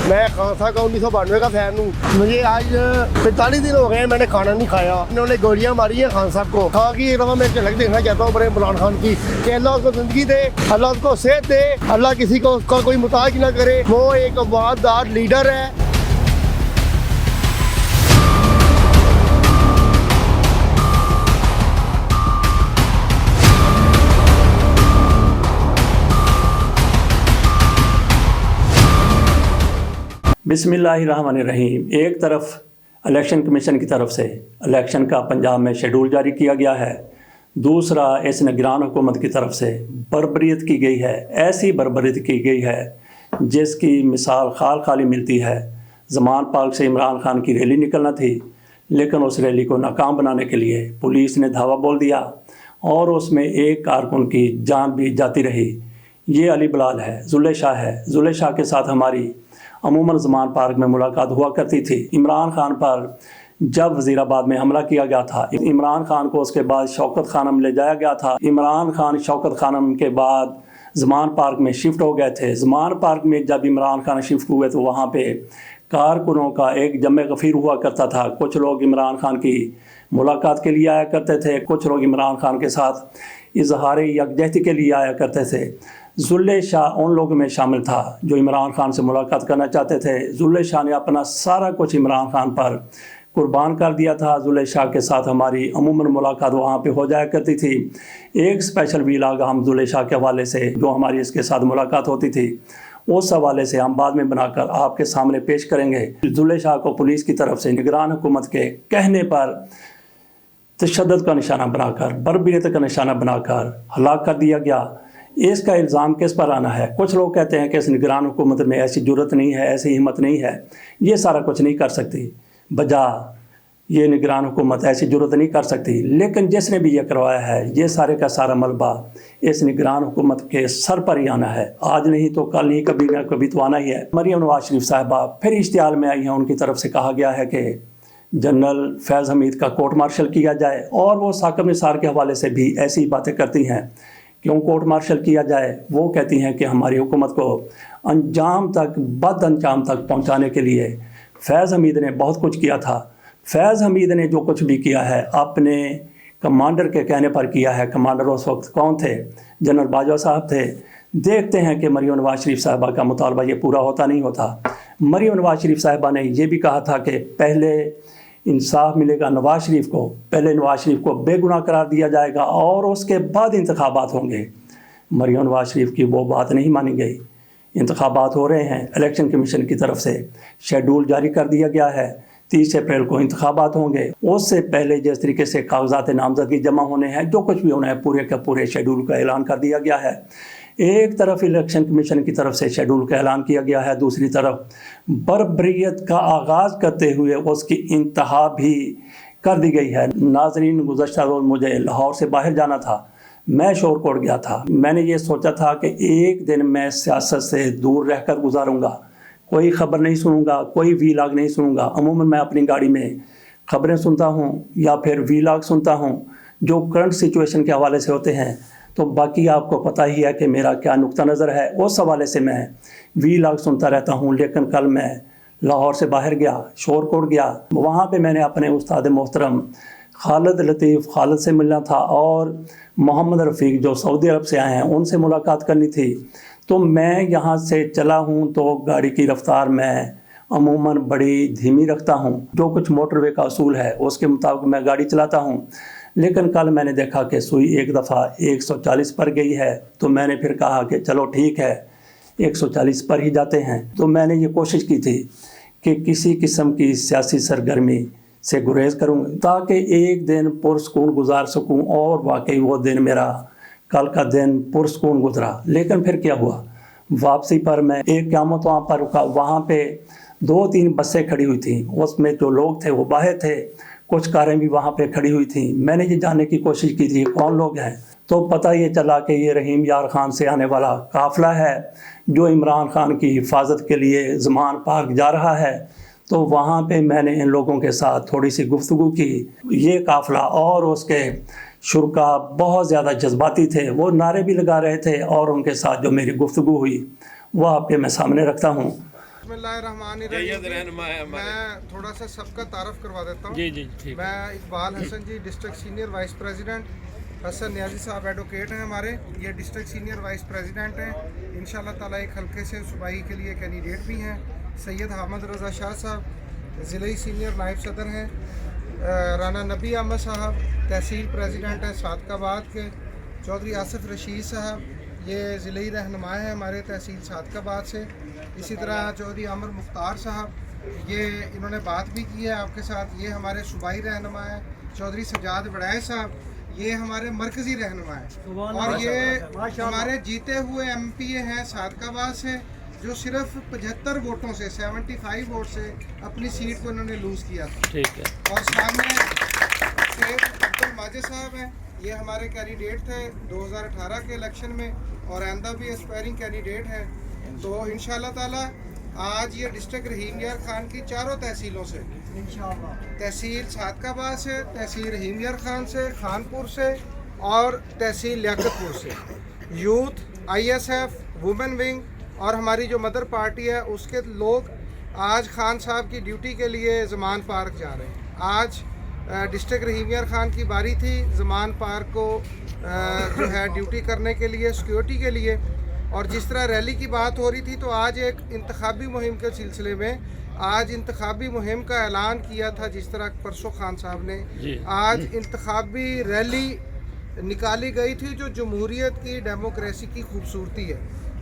मैं खान साहब का 1992 का फैन हूँ। मुझे आज 45 दिन हो गए मैंने खाना नहीं खाया। इन्होंने गोलियां मारी हैं खान साहब को। कहा कि एक दफ़ा मैं झलक देखना चाहता हूँ बड़े इमरान खान की कि अल्लाह उसको ज़िंदगी दे, अल्लाह उसको सेहत दे, अल्लाह किसी को उसका कोई मुताज ना करे। वो एक वफादार लीडर है। बिस्मिल्लाहिर्रहमानिर्रहीम। एक तरफ इलेक्शन कमीशन की तरफ से इलेक्शन का पंजाब में शेड्यूल जारी किया गया है, दूसरा इस निगरान हुकूमत की तरफ से बर्बरियत की गई है। ऐसी बर्बरियत की गई है जिसकी मिसाल खाल खाली मिलती है। ज़मान पार्क से इमरान खान की रैली निकलना थी, लेकिन उस रैली को नाकाम बनाने के लिए पुलिस ने धावा बोल दिया और उसमें एक कारकुन की जान भी जाती रही। ये अली बिलाल है, जुल्ले शाह है। जुल्ले शाह के साथ हमारी अमूमन ज़मान पार्क में मुलाकात हुआ करती थी। इमरान खान पर जब वज़ीराबाद में हमला किया गया था, इमरान खान को उसके बाद शौकत खानम ले जाया गया था। इमरान खान शौकत खानम के बाद ज़मान पार्क में शिफ्ट हो गए थे। ज़मान पार्क में जब इमरान खान शिफ्ट हुए तो वहाँ पे कारकुनों का एक जमे गफ़ीर हुआ करता था। कुछ लोग इमरान खान की मुलाकात के लिए आया करते थे, कुछ लोग इमरान खान के साथ इजहार यकजहती के लिए आया करते थे। जुल्ले शाह उन लोगों में शामिल था जो इमरान खान से मुलाकात करना चाहते थे। जुल्ले शाह ने अपना सारा कुछ इमरान खान पर कुर्बान कर दिया था। जुल्ले शाह के साथ हमारी अमूमन मुलाकात वहाँ पे हो जाया करती थी। एक स्पेशल वीलाग हम जुल्ले शाह के हवाले से जो हमारी इसके साथ मुलाकात होती थी, उस हवाले से हम बाद में बनाकर आपके सामने पेश करेंगे। जुल्ले शाह को पुलिस की तरफ से निगरान हुकूमत के कहने पर तशद्दुद का निशाना बनाकर, बर्बरियत का निशाना बनाकर हलाक कर दिया गया। इसका इल्ज़ाम किस पर आना है? कुछ लोग कहते हैं कि इस निगरान हुकूमत में ऐसी जुर्रत नहीं है, ऐसी हिम्मत नहीं है, ये सारा कुछ नहीं कर सकती। बजा ये निगरान हुकूमत ऐसी जुर्रत नहीं कर सकती। लेकिन जिसने भी ये करवाया है, ये सारे का सारा मलबा इस निगरान हुकूमत के सर पर ही आना है। आज नहीं तो कल नहीं, कभी ना कभी तो आना ही है। मरियम नवाज शरीफ साहिबा फिर इश्तिहार में आई हैं। उनकी तरफ से कहा गया है कि जनरल फैज़ हमीद का कोर्ट मार्शल किया जाए, और वो साकिब निसार के हवाले से भी ऐसी बातें करती हैं। क्यों कोर्ट मार्शल किया जाए? वो कहती हैं कि हमारी हुकूमत को अंजाम तक, बद अंजाम तक पहुंचाने के लिए फैज़ हमीद ने बहुत कुछ किया था। फैज़ हमीद ने जो कुछ भी किया है अपने कमांडर के कहने पर किया है। कमांडर उस वक्त कौन थे? जनरल बाजवा साहब थे। देखते हैं कि मरियम नवाज शरीफ साहिबा का मुतालबा ये पूरा होता नहीं होता। मरियम नवाज शरीफ साहिबा ने ये भी कहा था कि पहले इंसाफ मिलेगा नवाज शरीफ को, पहले नवाज शरीफ को बेगुनाह करार दिया जाएगा और उसके बाद इंतखाबात होंगे। मरियम नवाज शरीफ की वो बात नहीं मानी गई। इंतखाबात हो रहे हैं, इलेक्शन कमीशन की तरफ से शेड्यूल जारी कर दिया गया है। 30 अप्रैल को इंतखाबात होंगे। उससे पहले जिस तरीके से कागजात नामजदगी जमा होने हैं, जो कुछ भी होना है, पूरे का पूरे शेड्यूल का ऐलान कर दिया गया है। एक तरफ इलेक्शन कमीशन की तरफ से शेड्यूल का ऐलान किया गया है, दूसरी तरफ बर्बरियत का आगाज़ करते हुए उसकी इंतहा भी कर दी गई है। नाजरीन, गुज़श्ता रोज़ मुझे लाहौर से बाहर जाना था। मैं शोरकोट गया था। मैंने ये सोचा था कि एक दिन मैं सियासत से दूर रहकर गुजारूंगा, कोई ख़बर नहीं सुनूंगा, कोई वीलाग नहीं सुनूंगा। अमूमन मैं अपनी गाड़ी में ख़बरें सुनता हूँ या फिर वीलाग सुनता हूँ जो करंट सिचुएशन के हवाले से होते हैं। तो बाकी आपको पता ही है कि मेरा क्या नुक्ता नज़र है, उस हवाले से मैं वीलाग सुनता रहता हूँ। लेकिन कल मैं लाहौर से बाहर गया, शोरकोट गया। वहाँ पे मैंने अपने उस्ताद मोहतरम खालिद लतीफ़ खालिद से मिलना था और मोहम्मद रफ़ीक जो सऊदी अरब से आए हैं उनसे मुलाकात करनी थी। तो मैं यहाँ से चला हूँ तो गाड़ी की रफ़्तार मैं अमूमन बड़ी धीमी रखता हूँ। जो कुछ मोटरवे का असूल है उसके मुताबिक मैं गाड़ी चलाता हूँ। लेकिन कल मैंने देखा कि सुई एक दफ़ा 140 पर गई है। तो मैंने फिर कहा कि चलो ठीक है, 140 पर ही जाते हैं। तो मैंने ये कोशिश की थी कि किसी किस्म की सियासी सरगर्मी से गुरेज करूँ ताकि एक दिन पुरसकून गुजार सकूँ। और वाकई वो दिन मेरा कल का दिन पुरसकून गुजरा। लेकिन फिर क्या हुआ, वापसी पर मैं एक क़यामत वहाँ पर रुका। वहाँ पे 2-3 बसें खड़ी हुई थी, उसमें जो लोग थे वो बाहर थे, कुछ कारें भी वहाँ पे खड़ी हुई थी। मैंने ये जानने की कोशिश की थी कौन लोग हैं, तो पता ये चला कि ये रहीम यार खान से आने वाला काफ़िला है जो इमरान खान की हिफाजत के लिए ज़मान पार्क जा रहा है। तो वहाँ पे मैंने इन लोगों के साथ थोड़ी सी गुफ्तगू की। ये काफ़िला और उसके शुरका बहुत ज़्यादा जज्बाती थे, वो नारे भी लगा रहे थे और उनके साथ जो मेरी गुफ्तगू हुई वो आपके मैं सामने रखता हूँ। बिस्मिल्लाहिर्रहमानिर्रहीम। मैं थोड़ा सा सबका तारफ़ करवा देता हूँ। जी जी ठीक। मैं Iqbal Hasan ji, district senior vice president. Hasan Niazi साहब एडवोकेट हैं हमारे, ये डिस्ट्रिक्ट सीनियर वाइस प्रेसिडेंट हैं। इंशाल्लाह ताला एक हल्के से सूबाई के लिए कैंडिडेट भी हैं। सैयद हामिद रज़ा शाह साहब ज़िले सीनियर नायब सदर हैं। राना नबी अहमद साहब तहसील प्रेसिडेंट हैं सादकाबाद के। चौधरी आसिफ रशीद साहब ये ज़िले रहनुमा है हमारे तहसील सादकाबाद से। इसी तरह चौधरी अमर मुख्तार साहब, ये इन्होंने बात भी की है आपके साथ, ये हमारे सूबाई रहनुमा है। चौधरी सजाद वड़ाई साहब ये हमारे मरकज़ी रहनुमा है। और ये हमारे जीते हुए MPA हैं सादकाबाद से, जो सिर्फ 75 वोटों से 75 वोट से अपनी सीट को इन्होंने लूज़ किया था। ठीक है। और सामने शेख अब्दुल माजिद साहब हैं, ये हमारे कैंडिडेट थे 2018 के इलेक्शन में और आइंदा भी एस्पायरिंग कैंडिडेट हैं। तो इंशाल्लाह ताला आज ये डिस्ट्रिक्ट रहीम यार खान की चारों तहसीलों से, तहसील सादकाबाद से, तहसील रहीम यार खान से, खानपुर से और तहसील लियाकतपुर से यूथ, ISF, वुमेन विंग और हमारी जो मदर पार्टी है उसके लोग आज खान साहब की ड्यूटी के लिए ज़मान पार्क जा रहे हैं। आज डिस्ट्रिक्ट रहीम यार खान की बारी थी ज़मान पार्क को जो है ड्यूटी करने के लिए, सिक्योरिटी के लिए। और जिस तरह रैली की बात हो रही थी, तो आज एक इंतखाबी मुहिम के सिलसिले में आज इंतखाबी मुहिम का ऐलान किया था। जिस तरह परसों खान साहब ने आज इंतखाबी रैली निकाली गई थी जो जमहूरियत की, डेमोक्रेसी की खूबसूरती है।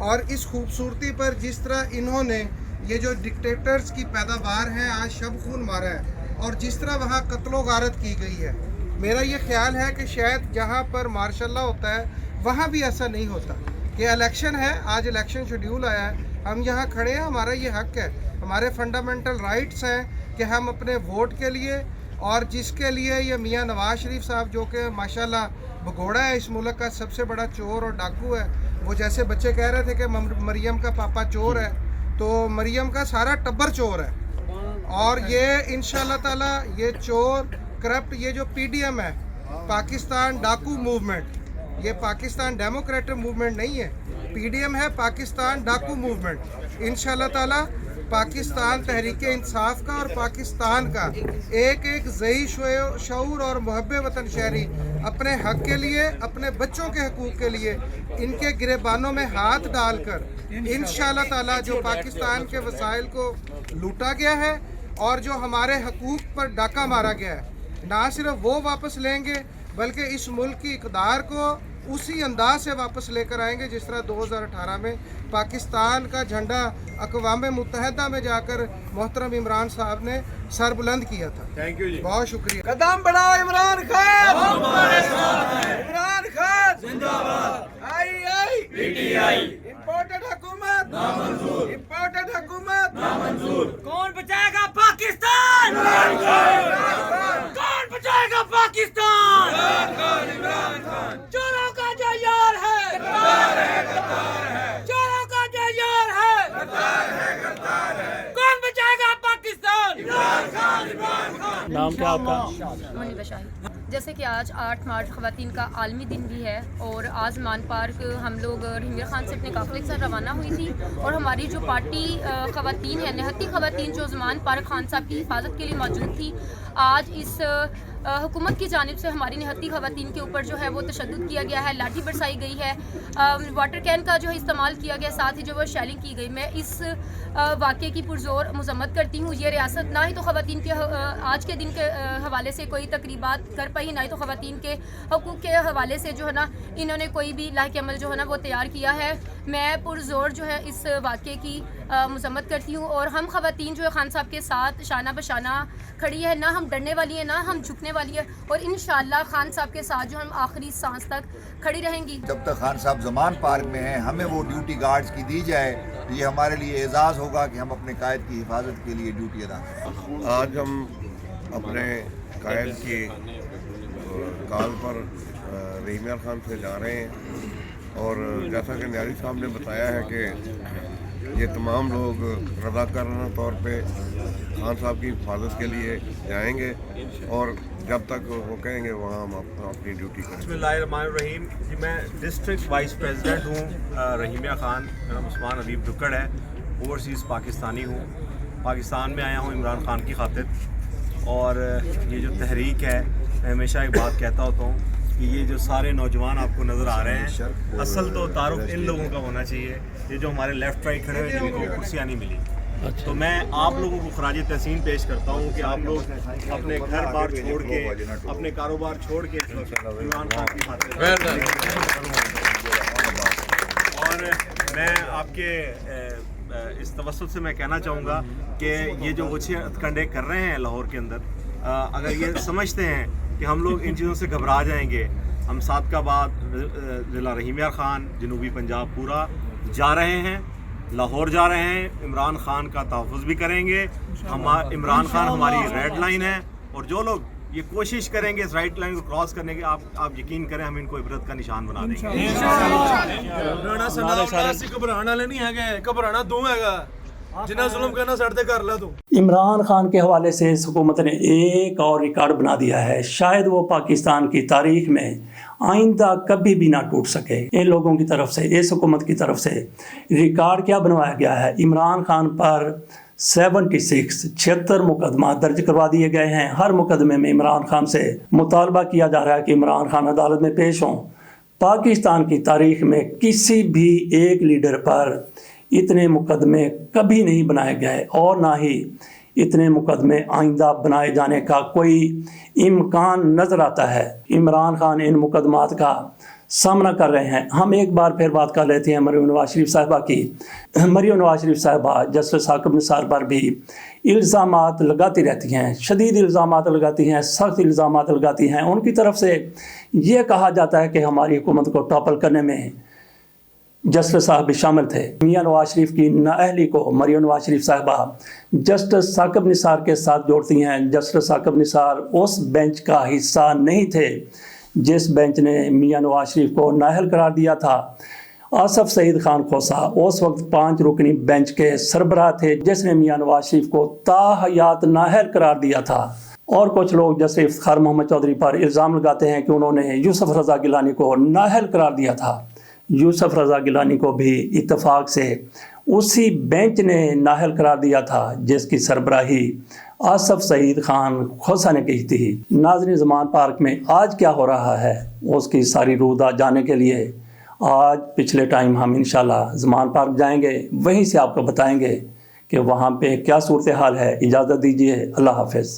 और इस खूबसूरती पर जिस तरह इन्होंने ये जो डिक्टेटर्स की पैदावार है आज शब खून मारा है और जिस तरह वहाँ कत्लो गारत की गई है, मेरा ये ख्याल है कि शायद जहाँ पर मार्शल लॉ होता है वहाँ भी ऐसा नहीं होता कि इलेक्शन है, आज इलेक्शन शेड्यूल आया है, हम यहाँ खड़े हैं, हमारा ये हक है, हमारे फंडामेंटल राइट्स हैं कि हम अपने वोट के लिए, और जिसके लिए ये मियाँ नवाज शरीफ साहब जो कि माशाल्लाह भगोड़ा है इस मुल्क का, सबसे बड़ा चोर और डाकू है। वो जैसे बच्चे कह रहे थे कि मरियम का पापा चोर है, तो मरियम का सारा टब्बर चोर है। और ये इंशाल्लाह ताला ये चोर करप्ट, ये जो PDM है, पाकिस्तान डाकू मूवमेंट, ये पाकिस्तान डेमोक्रेटिक मूवमेंट नहीं है, PDM है पाकिस्तान डाकू मूवमेंट। इंशाल्लाह ताला पाकिस्तान तहरीक इंसाफ का और पाकिस्तान का एक एक ज़ई शऊर और मुहब्बे वतन शहरी अपने हक के लिए, अपने बच्चों के हकूक़ के लिए इनके गिरेबानों में हाथ डालकर इंशाल्लाह ताला जो पाकिस्तान के वसाइल को लूटा गया है और जो हमारे हकूक़ पर डाका मारा गया है, ना सिर्फ वो वापस लेंगे बल्कि इस मुल्क की इक़दार को उसी अंदाज से वापस लेकर आएंगे जिस तरह 2018 में पाकिस्तान का झंडा अक़वाम मुत्तहिदा में जाकर मोहतरम इमरान साहब ने सर बुलंद किया था। थैंक यू जी, बहुत शुक्रिया। कदम बढ़ाओ इमरान खान, इमरान खान जिंदाबाद। आई PTI इम्पोर्टेड हुकूमत नामंजूर, इम्पोर्टेड हुकूमत नामंजूर। कौन बचाएगा पाकिस्तान? कौन बचाएगा पाकिस्तान? चोरों का जो यार है, चोरों का जो यार है, कौन बचाएगा पाकिस्तान? नाम क्या आपका? मुनीबा शाही। जैसे कि आज 8 मार्च ख़वातीन का आलमी दिन भी है और आज मान पार्क हम लोग रहीम खान से अपने काफ़िले के साथ रवाना हुई थी और हमारी जो पार्टी ख़वातीन है, निहत्ती ख़वातीन जो ज़मान पार्क खान साहब की हिफाजत के लिए मौजूद थी, आज इस हुकूमत की जानिब से हमारी निहत्ती ख़वातीन के ऊपर जो है वो तशद्दुद किया गया है, लाठी बरसाई गई है, वाटर कैन का जो है इस्तेमाल किया गया, साथ ही जो वो शेलिंग की गई। मैं इस वाक़े की पुरज़ोर मज़म्मत करती हूँ। ये रियासत ना ही तो ख़वातीन के आज के दिन के हवाले से कोई तकरीबात कर पाई, ना ही तो ख़वातीन के हकूक़ के हवाले से जो है ना इन्होंने कोई भी लाहिक़ अमल जो है ना वो तैयार किया है। मैं पुरज़ोर जो है इस वाक़े की मज़म्मत करती हूँ और हम ख़वातीन जो है खान साहब के साथ शाना बशाना खड़ी है, ना हम डरने वाली है ना हम झुकने वाली है और इंशाअल्लाह खान साहब के साथ जो हम आखिरी सांस तक खड़ी रहेंगी। जब तक खान साहब ज़मान पार्क में हैं हमें वो ड्यूटी गार्ड्स की दी जाए, तो ये हमारे लिए एजाज़ होगा कि हम अपने कायद की हिफाजत के लिए ड्यूटी अदा करें। आज हम अपने कायद की कॉल पर रहीम यार खान से जा रहे हैं और जैसा कि न्याजी साहब ने बताया है कि ये तमाम लोग रज़ाकाराना तौर पे खान साहब की हिफाजत के लिए जाएंगे और जब तक वो कहेंगे वहाँ हम अपनी ड्यूटी करेंगे। बिस्मिल्लाहिर्रहमानिर्रहीम जी, मैं डिस्ट्रिक्ट वाइस प्रेसिडेंट हूँ रहीम खान, मेरा नाम उस्मान हबीब दुक्कड़ है ओवरसीज़ पाकिस्तानी हूँ, पाकिस्तान में आया हूँ इमरान खान की खातिर। और ये जो तहरीक है, मैं हमेशा एक बात कहता होता हूँ कि ये जो सारे नौजवान आपको नज़र आ रहे हैं, असल तो तारुफ इन लोगों का होना चाहिए, ये जो हमारे लेफ़्ट राइट खड़े हुए जिनको कुर्सियाँ नहीं मिली। तो मैं आप लोगों को खराज तहसीन पेश करता हूँ कि आप लोग अपने घर बार छोड़ के, अपने कारोबार छोड़ के इमरान खान की खातिर। और मैं आपके इस तवस्सुत से मैं कहना चाहूँगा कि ये जो गुच्छे हथकंडे कर रहे हैं लाहौर के अंदर, अगर ये समझते हैं कि हम लोग इन चीज़ों से घबरा जाएंगे, हम सादकाबाद, ज़िला रहीम यार खान, जनूबी पंजाब पूरा जा रहे हैं, लाहौर जा रहे हैं, इमरान खान का तहफ़्फ़ुज़ भी करेंगे। इमरान खान हमारी रेड लाइन है, और जो लोग ये कोशिश करेंगे इस राइट लाइन को क्रॉस करने की, आप यकीन करें हम इनको इबरत का निशान बना देंगे। इमरान खान के हवाले से इस हुकूमत ने एक और रिकॉर्ड बना दिया है, शायद वो पाकिस्तान की तारीख में आइंदा कभी भी ना टूट सके। इन लोगों की तरफ से, इस हुकूमत की तरफ से रिकॉर्ड क्या बनवाया गया है? इमरान खान पर 76 मुकदमा दर्ज करवा दिए गए हैं। हर मुकदमे में इमरान खान से मुतालबा किया जा रहा है कि इमरान खान अदालत में पेश हों। पाकिस्तान की तारीख में किसी भी एक लीडर पर इतने मुकदमे कभी नहीं बनाए गए, और ना ही इतने मुकदमे आइंदा बनाए जाने का कोई इम्कान नज़र आता है। इमरान खान इन मुकदमात का सामना कर रहे हैं। हम एक बार फिर बात कर लेते हैं मरियम नवाज शरीफ साहिबा की। मरियम नवाज शरीफ साहिबा जस्टिस साकिब निसार पर भी इल्ज़ामात लगाती रहती हैं, शदीद इल्ज़ामात लगाती हैं, सख्त इल्ज़ामात लगाती हैं। उनकी तरफ से ये कहा जाता है कि हमारी हुकूमत को टॉपल करने में जस्टिस साहब भी शामिल थे। मियां नवाज शरीफ की नाअहली को मरियम नवाज शरीफ साहिबा जस्टिस साकिब निसार के साथ जोड़ती हैं। जस्टिस साकिब निसार उस बेंच का हिस्सा नहीं थे जिस बेंच ने मियां नवाज शरीफ को नाअहल करार दिया था। आसफ सईद खान खोसा उस वक्त 5 रुकनी बेंच के सरबराह थे जिसने मियां नवाज शरीफ को ताहयात नाअहल करार दिया था। और कुछ लोग जैसे इफ्तिखार मोहम्मद चौधरी पर इल्ज़ाम लगाते हैं कि उन्होंने यूसुफ रज़ा गिलानी को नाअहल करार दिया था। यूसुफ रज़ा गिलानी को भी इत्तफाक से उसी बेंच ने नाअहल करार दिया था जिसकी सरबराही आसफ सईद खान खोसा ने की थी। नाज़रीन, ज़मान पार्क में आज क्या हो रहा है उसकी सारी रूदा जानने के लिए आज पिछले टाइम हम इंशाल्लाह ज़मान पार्क जाएंगे, वहीं से आपको बताएंगे कि वहाँ पे क्या सूरत हाल है। इजाज़त दीजिए, अल्लाह हाफ़िज़।